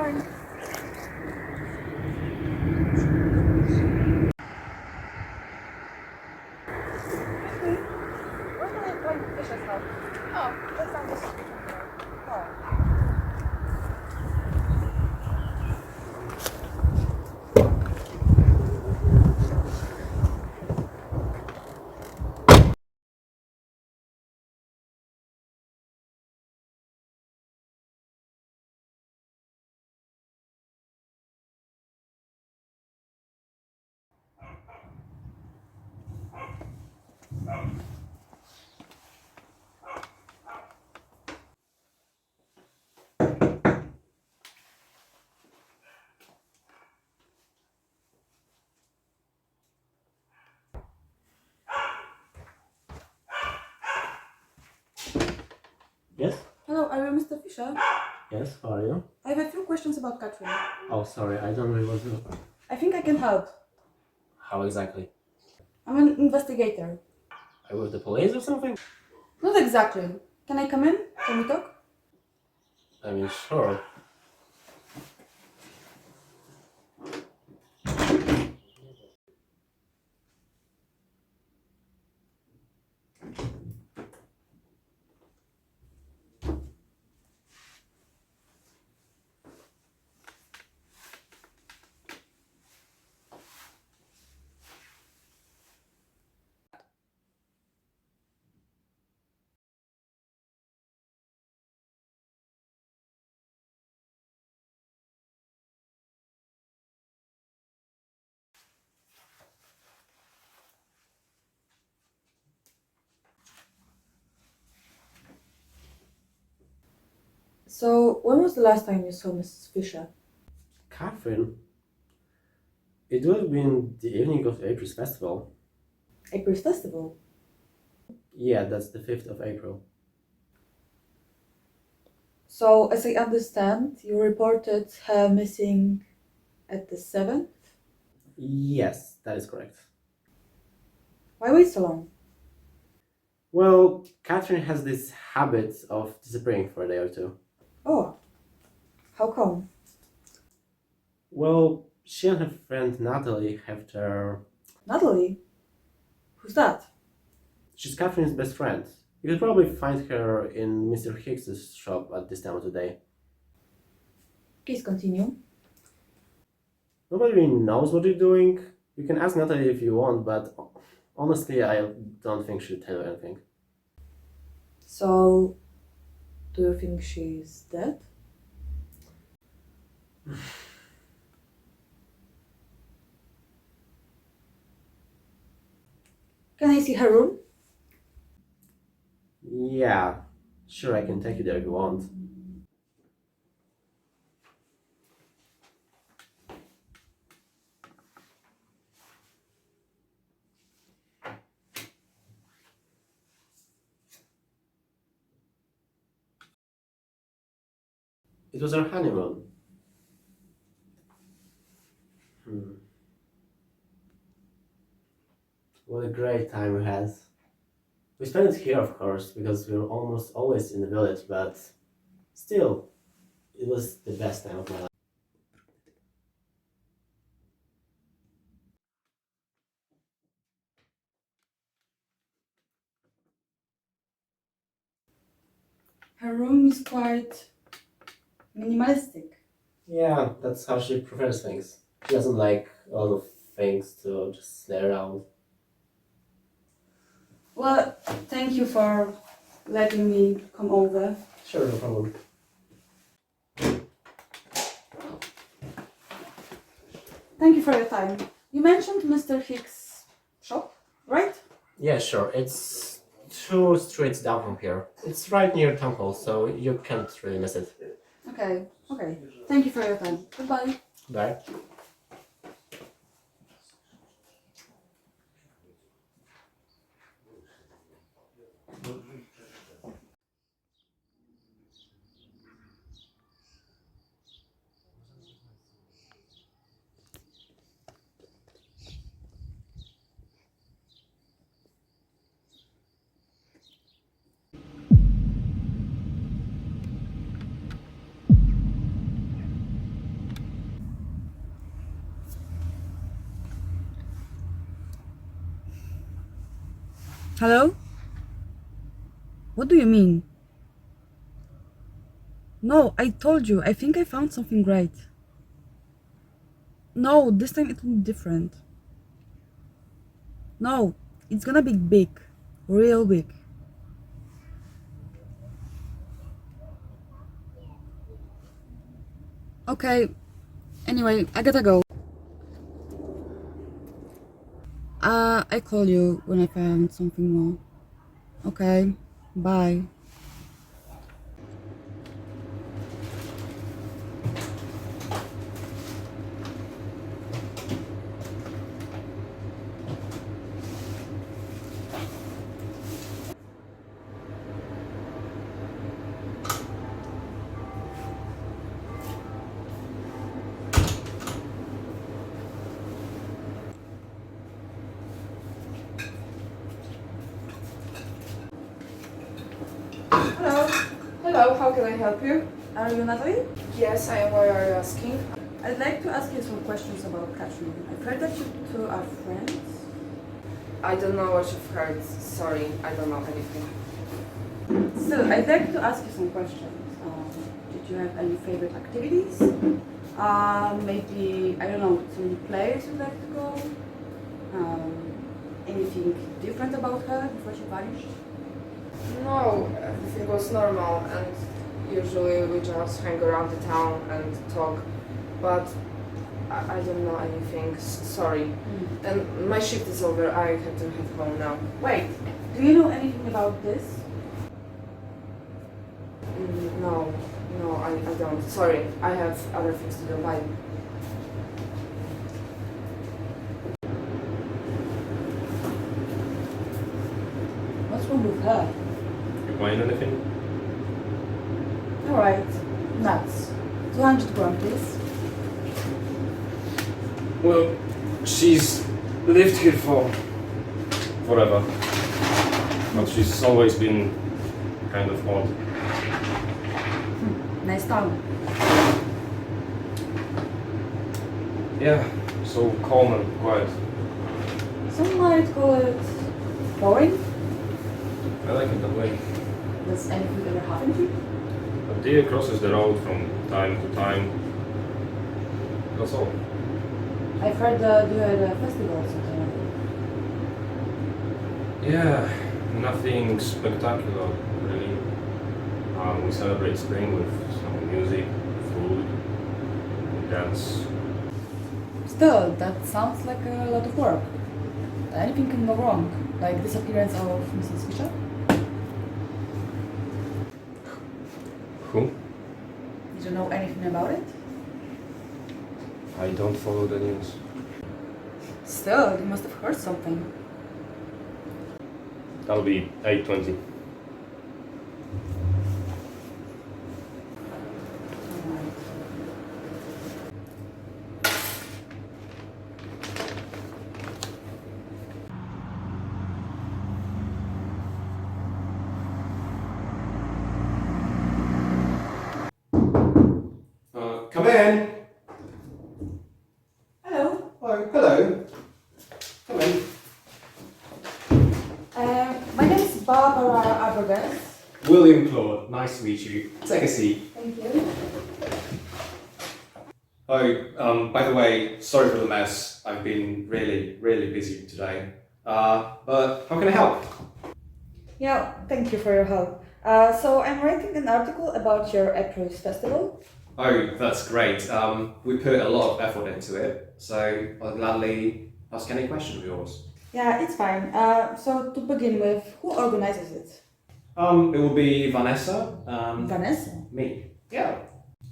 fine. Okay. Where can I find the fishes now? Oh, that's down the street from here. Oh. Yes? Hello, are you Mr. Fisher? Yes, how are you? I have a few questions about Catherine. Oh, sorry, I don't really want to. I think I can help. How exactly? I'm an investigator. Are you with the police or something? Not exactly. Can I come in? Can we talk? I mean, sure. So, when was the last time you saw Mrs. Fisher? Catherine? It would have been the evening of April's festival. April's festival. Yeah, that's the 5th of April. So, as I understand, you reported her missing at the 7th? Yes, that is correct. Why wait so long? Well, Catherine has this habit of disappearing for a day or two. Oh, how come? Well, she and her friend Natalie have their. Natalie? Who's that? She's Catherine's best friend. You could probably find her in Mr. Hicks's shop at this time of the day. Please continue. Nobody really knows what you're doing. You can ask Natalie if you want, but honestly, I don't think she'll tell you anything. So, do you think she's dead? Can I see her room? Yeah, sure, I can take you there if you want. It was our honeymoon. Hmm. What a great time we had. We spent it here, of course, because we were almost always in the village, but still, it was the best time of my life. Her room is quite minimalistic. Yeah, that's how she prefers things. She doesn't like a lot of things to just lay around. Well, thank you for letting me come over. Sure, no problem. Thank you for your time. You mentioned Mr. Hicks' shop, right? Yeah, sure. It's 2 streets down from here. It's right near town hall, so you can't really miss it. Okay. Thank you for your time. Goodbye. Bye. Hello? What do you mean? No, I told you, I think I found something great. No, this time it will be different. No, it's gonna be big. Real big. Okay, anyway, I gotta go. I call you when I found something more. Okay, bye. Hello. Hello, how can I help you? Are you Natalie? Yes, I am. Why are you asking? I'd like to ask you some questions about Catherine. I've heard that you two are friends. I don't know what you've heard. Sorry, I don't know anything. Still, I'd like to ask you some questions. Did you have any favorite activities? Maybe, I don't know, to any place you'd like to go? Anything different about her before she vanished? No, everything was normal, and usually we just hang around the town and talk. But I don't know anything. Sorry. And my shift is over. I have to head home now. Wait, do you know anything about this? No, no, I don't. Sorry, I have other things to do. Bye. What's wrong with her? You buying anything? Alright, nuts. 200 gram, please. Well, she's lived here for forever. But she's always been kind of odd. Nice town. Yeah, so calm and quiet. Some might call it boring. I like it that way. Does anything ever happen to you? A deer crosses the road from time to time. That's all. I've heard you had a festival or something like that. Yeah, nothing spectacular, really. We celebrate spring with some music, food, and dance. Still, that sounds like a lot of work. Anything can go wrong, like disappearance of Mrs. Fisher. Who? Did you know anything about it? I don't follow the news. Still, you must have heard something. That'll be 8:20. Come in. Hello. Oh, hello. Come in. My name is Barbara Aberges. William Claude, nice to meet you. Take a seat. Thank you. Oh, by the way, sorry for the mess. I've been really busy today. But how can I help? Yeah, thank you for your help. So I'm writing an article about your April's festival. Oh, that's great. We put a lot of effort into it, so I'll gladly ask any question of yours. Yeah, it's fine. So to begin with, who organizes it? It will be Vanessa. Vanessa. Me. Yeah.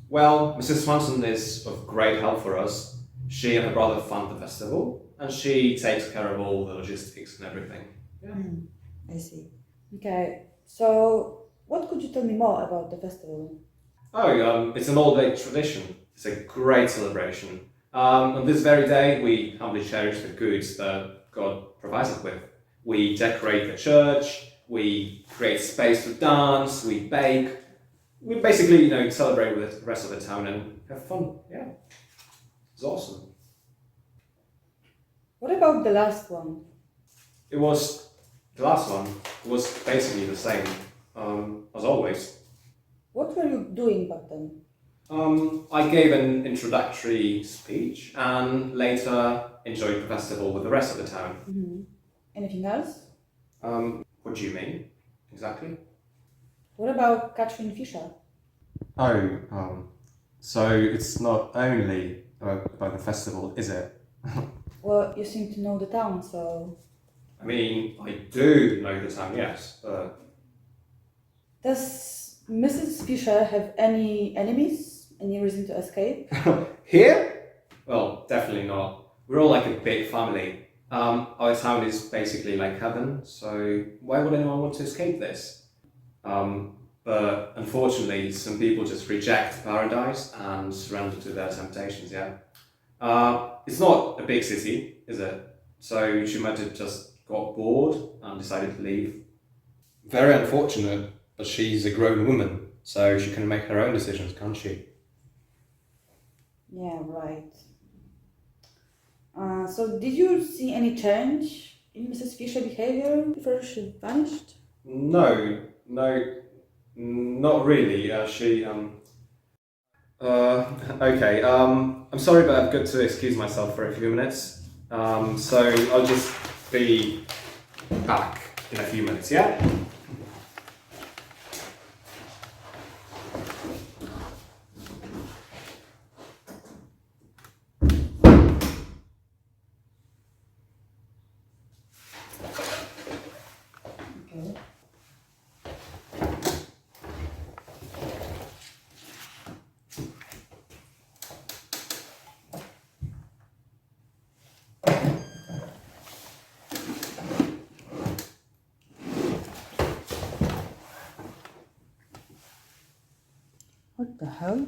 Well, Mrs. Swanson is of great help for us. She and her brother fund the festival, and she takes care of all the logistics and everything. Yeah. I see. Okay, so what could you tell me more about the festival? Oh, it's an all-day tradition. It's a great celebration. On this very day, we humbly cherish the goods that God provides us with. We decorate the church, we create space to dance, we bake. We basically, celebrate with the rest of the town and have fun. Yeah, it's awesome. What about the last one? It was The last one was basically the same as always. What were you doing back then? I gave an introductory speech and later enjoyed the festival with the rest of the town. Anything else? What do you mean exactly? What about Catherine Fisher? Oh, so it's not only about the festival, is it? Well, you seem to know the town, so... I mean, I do know the town, yes, but Does Mrs. Fisher have any enemies? Any reason to escape? here? Well, definitely not. We're all like a big family. Our town is basically like heaven, so why would anyone want to escape this? But unfortunately, some people just reject paradise and surrender to their temptations, yeah? It's not a big city, is it? So she might have just got bored and decided to leave. Very unfortunate, but she's a grown woman, so she can make her own decisions, can't she? Yeah, right. So did you see any change in Mrs. Fisher's behavior before she vanished? No, not really. Okay, I'm sorry, but I've got to excuse myself for a few minutes. So I'll just be back in a few minutes, yeah? Okay. What the hell?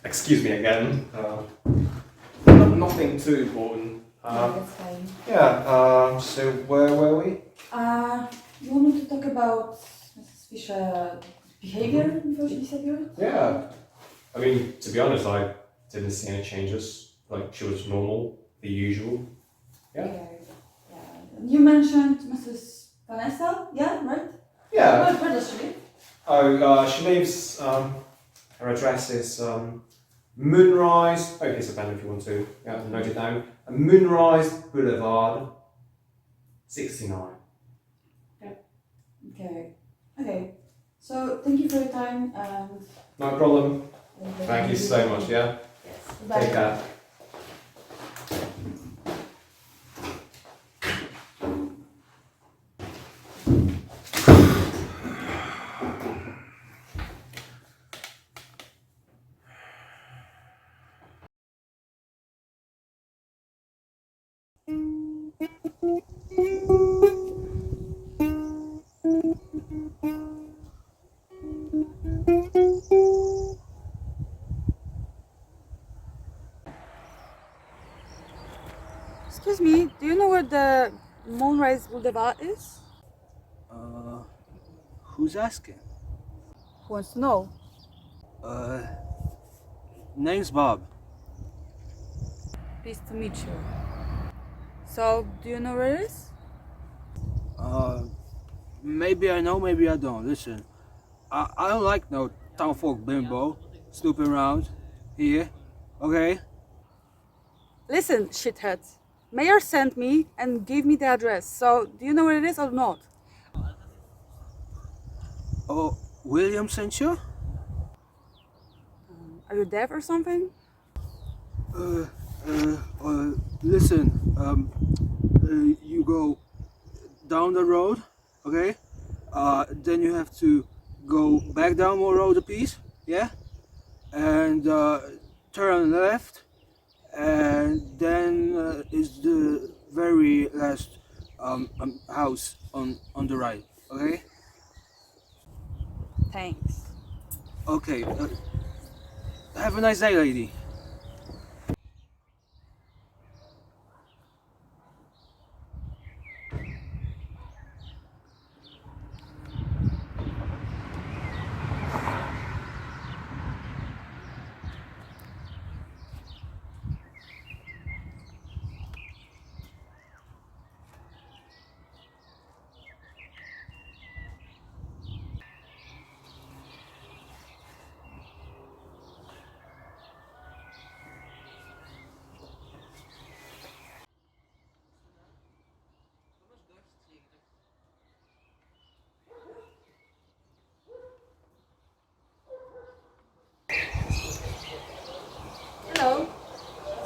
Excuse me again. Nothing too important. That's fine. Yeah, so where were we? You wanted to talk about Mrs. Fisher's behavior before she disappeared? Yeah. I mean, to be honest, I didn't see any changes. Like, she was normal, the usual. Yeah. Okay. Yeah. You mentioned Mrs. Vanessa, yeah, right? Yeah. Where does she live? Oh, she lives, her address is Moonrise, okay, so Ben, if you want to note it down, Moonrise Boulevard, 69. Okay. Okay. So thank you for your time and No problem. Thank you so much, yeah? Yes. Bye. Take care. Excuse me, do you know where the Moonrise Boulevard is? Who's asking? Who wants to know? Name's Bob. Pleased to meet you. So, do you know where it is? Maybe I know, maybe I don't. Listen, I don't like no town folk bimbo snooping around here, okay? Listen, shithead. Mayor sent me and gave me the address. So, do you know where it is or not? Oh, William sent you? Are you deaf or something? Listen, you go down the road, okay? Then you have to go back down more road a piece, yeah? And turn left, and then is the very last house on the right, okay? Thanks. Okay, have a nice day, lady. So,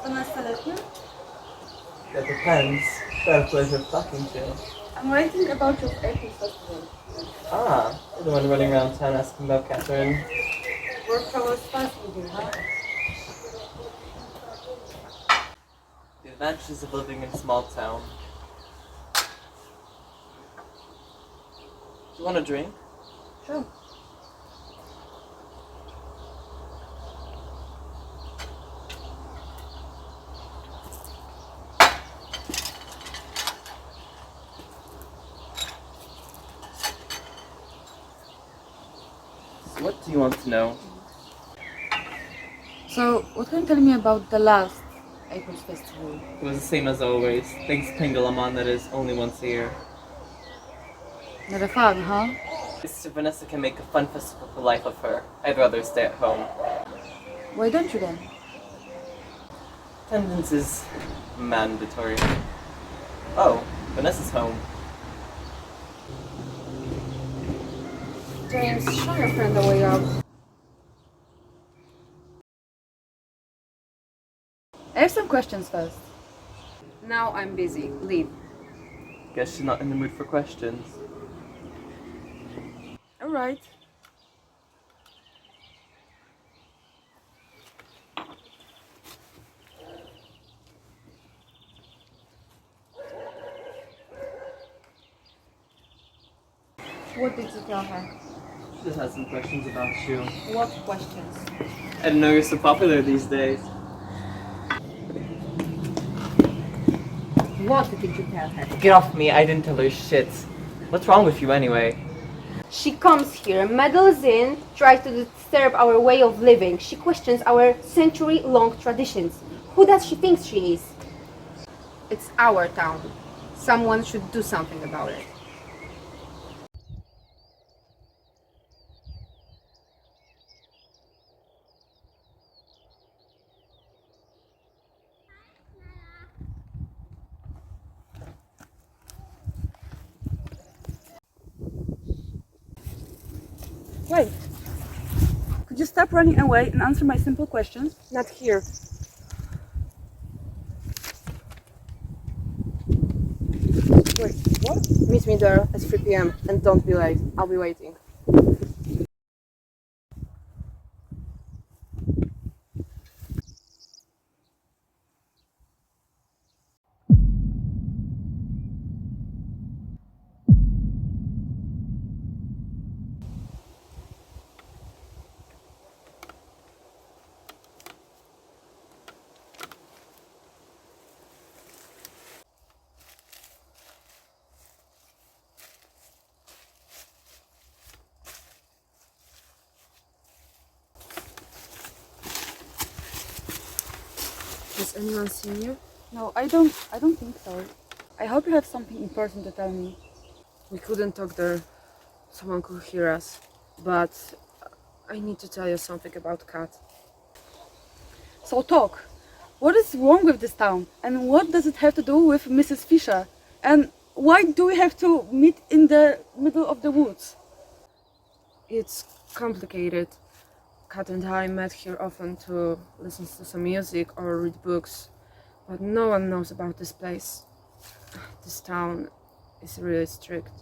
Vanessa left you? That depends. Fair pleasure talking to you. I'm writing about your April festival. Ah, you're the one running around town asking about Catherine. Work hours fast with you, huh? The advantages of living in a small town. Do you want a drink? Sure. So what do you want to know? So, what can you tell me about the last April festival? It was the same as always. Thanks Pingalaman, that is only once a year. Not a fun, huh? Sister Vanessa can make a fun festival for the life of her. I'd rather stay at home. Why don't you then? Attendance is mandatory. Oh, Vanessa's home. James, show your friend the way out. I have some questions first. Now I'm busy. Leave. Guess she's not in the mood for questions. Alright. What did you tell her? She just had some questions about you. What questions? I didn't know you're so popular these days. What did you tell her? Get off me, I didn't tell her shit. What's wrong with you anyway? She comes here, meddles in, tries to disturb our way of living. She questions our century-long traditions. Who does she think she is? It's our town. Someone should do something about it. Wait. Could you stop running away and answer my simple questions? Not here. Wait, what? Meet me there at 3 p.m. and don't be late. I'll be waiting. Has anyone seen you? No, I don't think so. I hope you have something important to tell me. We couldn't talk there. Someone could hear us. But I need to tell you something about Kat. So talk. What is wrong with this town? And what does it have to do with Mrs. Fisher? And why do we have to meet in the middle of the woods? It's complicated. Kat and I met here often to listen to some music or read books. But no one knows about this place. This town is really strict.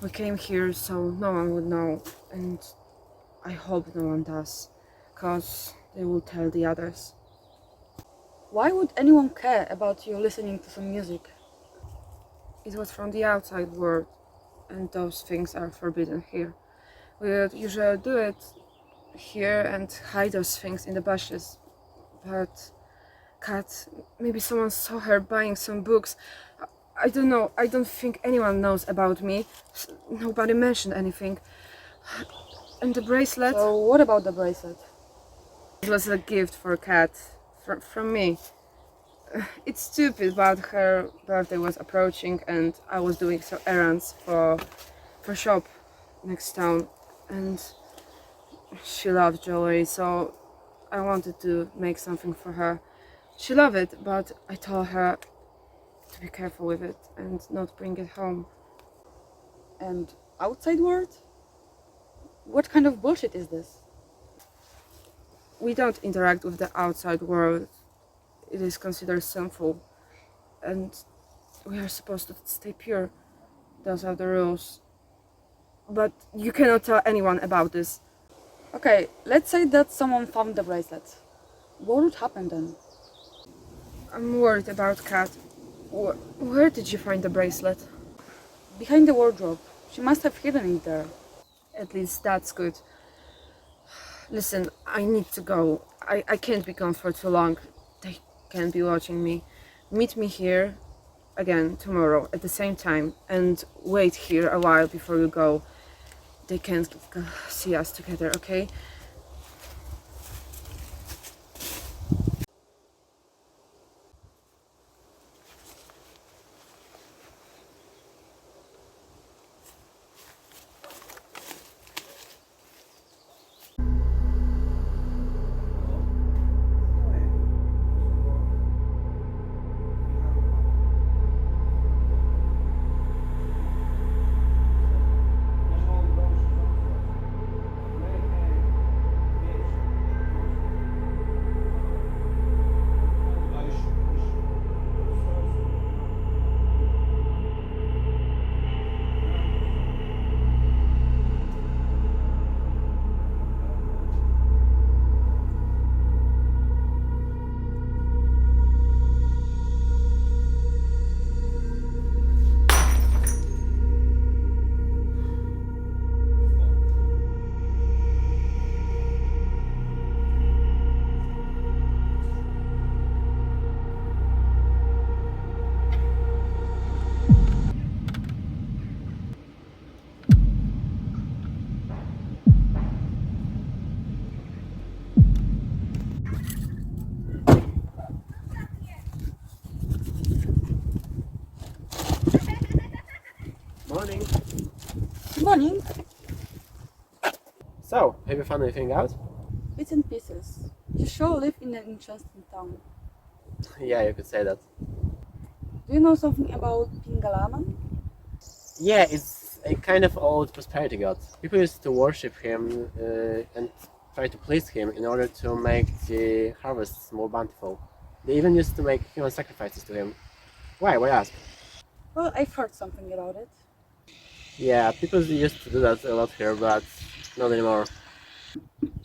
We came here so no one would know. And I hope no one does. Cause they will tell the others. Why would anyone care about you listening to some music? It was from the outside world. And those things are forbidden here. We would usually do it here and hide those things in the bushes. But Kat, maybe someone saw her buying some books. I don't know. I don't think anyone knows about me. Nobody mentioned anything. And the bracelet? So what about the bracelet? It was a gift for Kat. From me. It's stupid, but her birthday was approaching and I was doing some errands for shop next town. And she loved jewelry, so I wanted to make something for her. She loved it, but I told her to be careful with it and not bring it home. And outside world? What kind of bullshit is this? we don't interact with the outside world. It is considered sinful, and we are supposed to stay pure. Those are the rules. But you cannot tell anyone about this. Okay, let's say that someone found the bracelet. What would happen then? I'm worried about Kat. Where did you find the bracelet? Behind the wardrobe. She must have hidden it there. At least that's good. Listen, I need to go. I can't be gone for too long. They can't be watching me. Meet me here again tomorrow at the same time and wait here a while before you go. They can't see us together, okay? Morning. Good morning. So, have you found anything out? Bits and pieces. You sure live in an interesting town. Yeah, you could say that. Do you know something about Pingalaman? Yeah, it's a kind of old prosperity god. People used to worship him and try to please him in order to make the harvests more bountiful. They even used to make human sacrifices to him. Why? Why ask? Well, I've heard something about it. Yeah, people used to do that a lot here, but not anymore.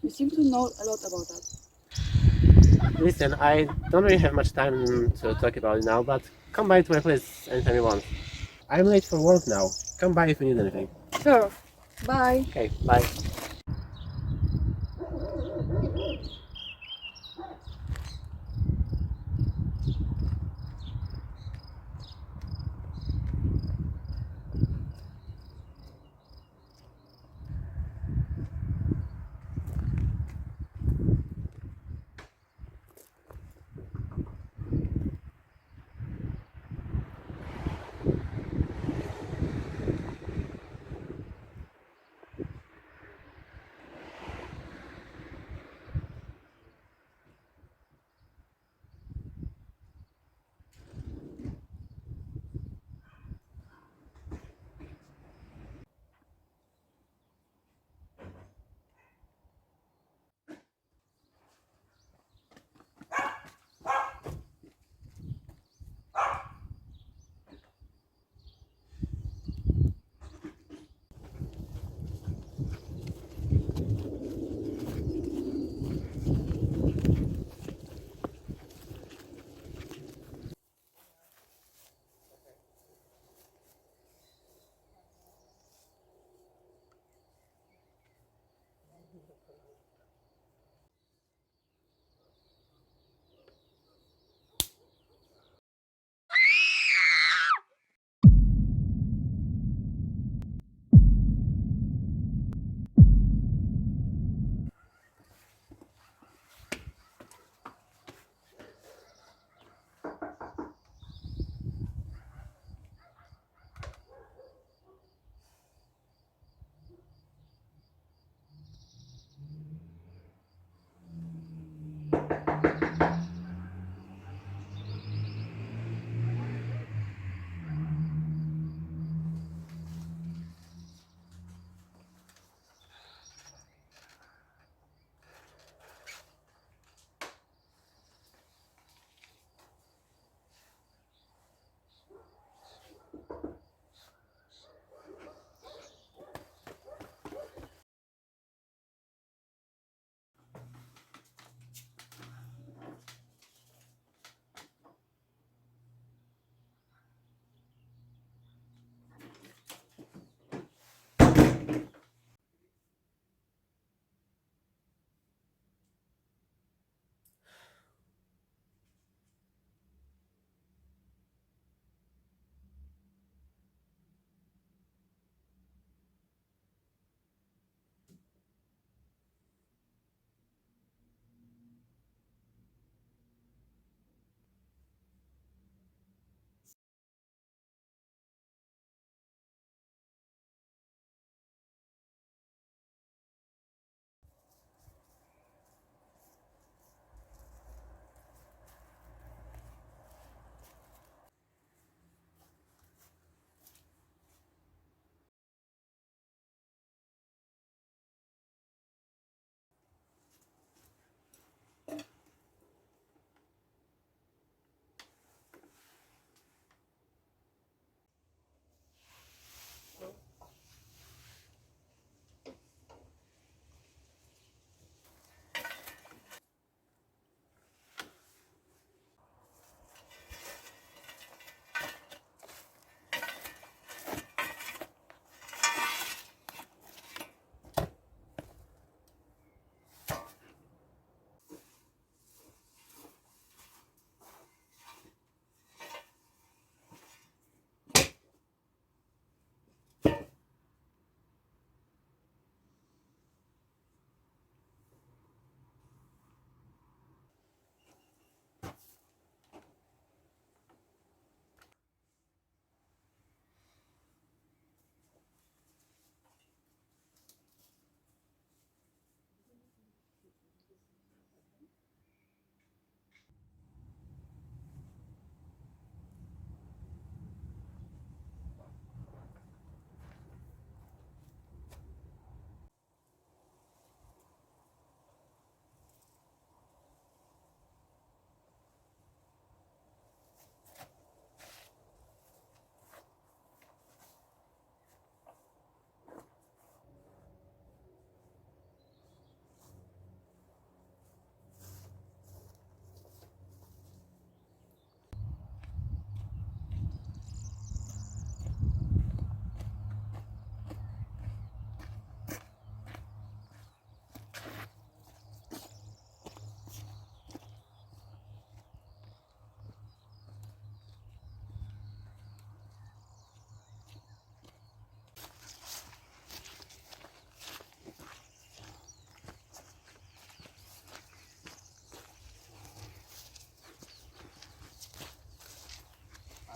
You seem to know a lot about that. Listen, I don't really have much time to talk about it now, but come by to my place anytime you want. I'm late for work now. Come by if you need anything. Sure. Bye. Okay, bye.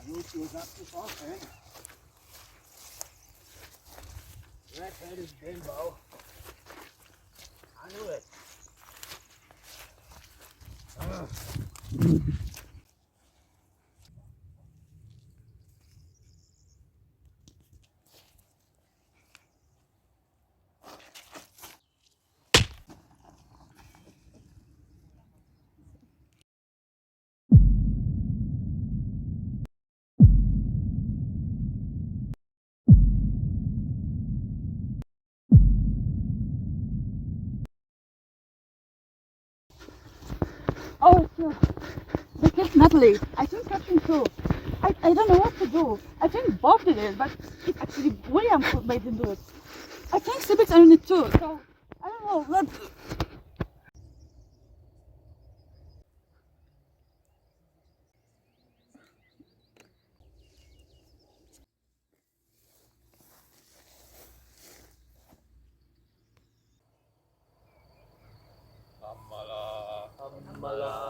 Knew she was up to something. Red-headed bimbo. I knew it. Oh, sure. The kid Natalie. I think Catherine too. I don't know what to do. I think Bob did it, but it's actually William who made him do it. I think Civics are in it too, so I don't know. Let's. Amala.